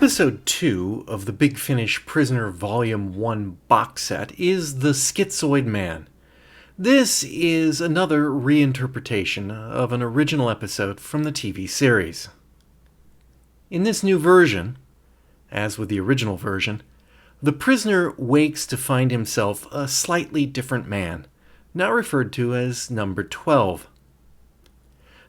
Episode 2 of the Big Finish Prisoner Volume 1 box set is The Schizoid Man. This is another reinterpretation of an original episode from the TV series. In this new version, as with the original version, the prisoner wakes to find himself a slightly different man, now referred to as Number 12.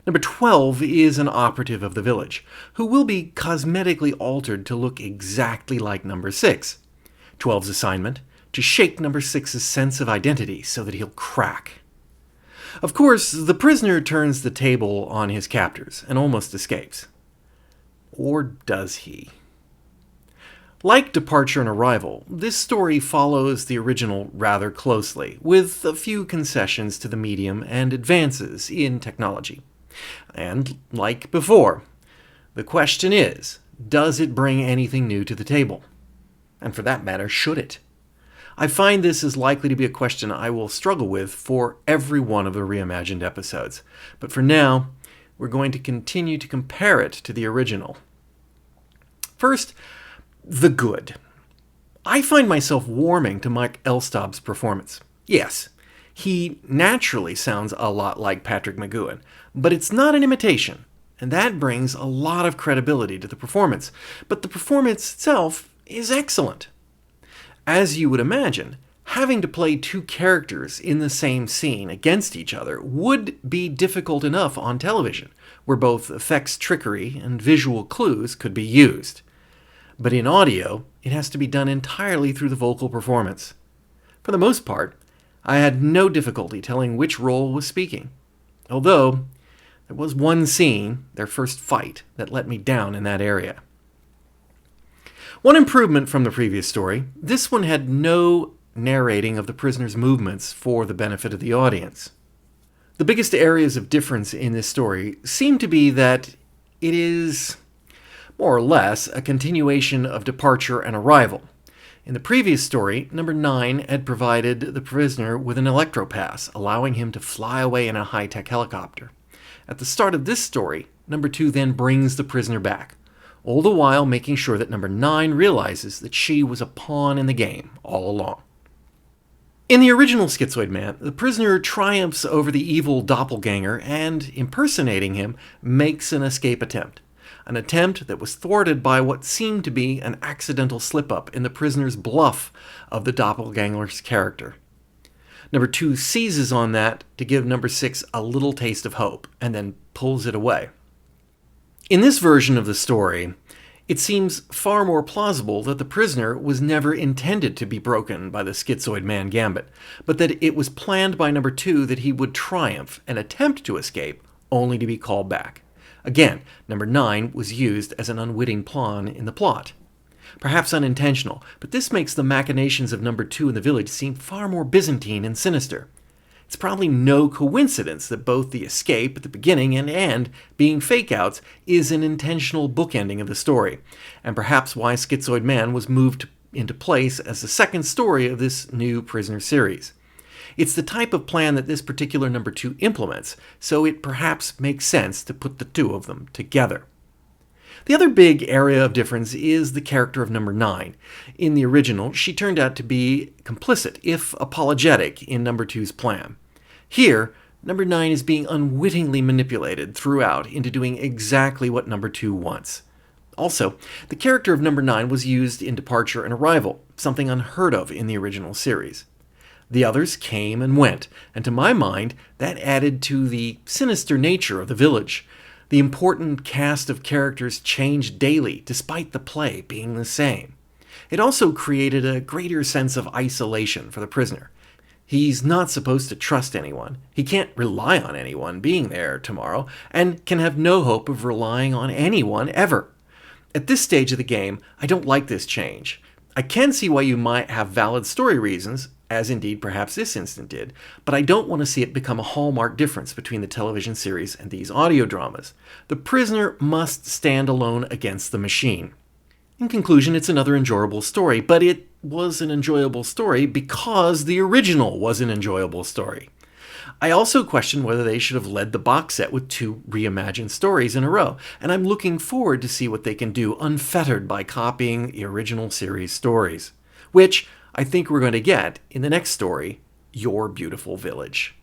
Number 12 is an operative of the village, who will be cosmetically altered to look exactly like Number 6. 12's assignment, to shake Number 6's sense of identity so that he'll crack. Of course, the prisoner turns the table on his captors and almost escapes. Or does he? Like Departure and Arrival, this story follows the original rather closely, with a few concessions to the medium and advances in technology. And like before, the question is, does it bring anything new to the table? And for that matter, should it? I find this is likely to be a question I will struggle with for every one of the reimagined episodes. But for now, we're going to continue to compare it to the original. First, the good. I find myself warming to Mike Elstob's performance. Yes, he naturally sounds a lot like Patrick McGoohan, but it's not an imitation, and that brings a lot of credibility to the performance. But the performance itself is excellent. As you would imagine, having to play two characters in the same scene against each other would be difficult enough on television, where both effects trickery and visual clues could be used. But in audio, it has to be done entirely through the vocal performance. For the most part, I had no difficulty telling which role was speaking. Although, there was one scene, their first fight, that let me down in that area. One improvement from the previous story, this one had no narrating of the prisoner's movements for the benefit of the audience. The biggest areas of difference in this story seem to be that it is, more or less, a continuation of Departure and Arrival. In the previous story, Number 9 had provided the prisoner with an electropass, allowing him to fly away in a high-tech helicopter. At the start of this story, Number 2 then brings the prisoner back, all the while making sure that Number 9 realizes that she was a pawn in the game all along. In the original Schizoid Man, the prisoner triumphs over the evil doppelganger and, impersonating him, makes an escape attempt. An attempt that was thwarted by what seemed to be an accidental slip-up in the prisoner's bluff of the doppelganger's character. Number 2 seizes on that to give Number 6 a little taste of hope, and then pulls it away. In this version of the story, it seems far more plausible that the prisoner was never intended to be broken by the Schizoid Man gambit, but that it was planned by Number 2 that he would triumph and attempt to escape, only to be called back. Again, Number 9 was used as an unwitting pawn in the plot. Perhaps unintentional, but this makes the machinations of Number 2 in the village seem far more Byzantine and sinister. It's probably no coincidence that both the escape at the beginning and end, being fake-outs, is an intentional bookending of the story, and perhaps why Schizoid Man was moved into place as the second story of this new prisoner series. It's the type of plan that this particular Number 2 implements, so it perhaps makes sense to put the two of them together. The other big area of difference is the character of Number 9. In the original, she turned out to be complicit, if apologetic, in Number 2's plan. Here, Number 9 is being unwittingly manipulated throughout into doing exactly what Number 2 wants. Also, the character of Number 9 was used in Departure and Arrival, something unheard of in the original series. The others came and went, and to my mind, that added to the sinister nature of the village. The important cast of characters changed daily, despite the play being the same. It also created a greater sense of isolation for the prisoner. He's not supposed to trust anyone. He can't rely on anyone being there tomorrow, and can have no hope of relying on anyone ever. At this stage of the game, I don't like this change. I can see why you might have valid story reasons, as indeed perhaps this instant did, but I don't want to see it become a hallmark difference between the television series and these audio dramas. The prisoner must stand alone against the machine. In conclusion, it's another enjoyable story, but it was an enjoyable story because the original was an enjoyable story. I also question whether they should have led the box set with 2 reimagined stories in a row, and I'm looking forward to see what they can do unfettered by copying the original series stories, which I think we're going to get in the next story, Your Beautiful Village.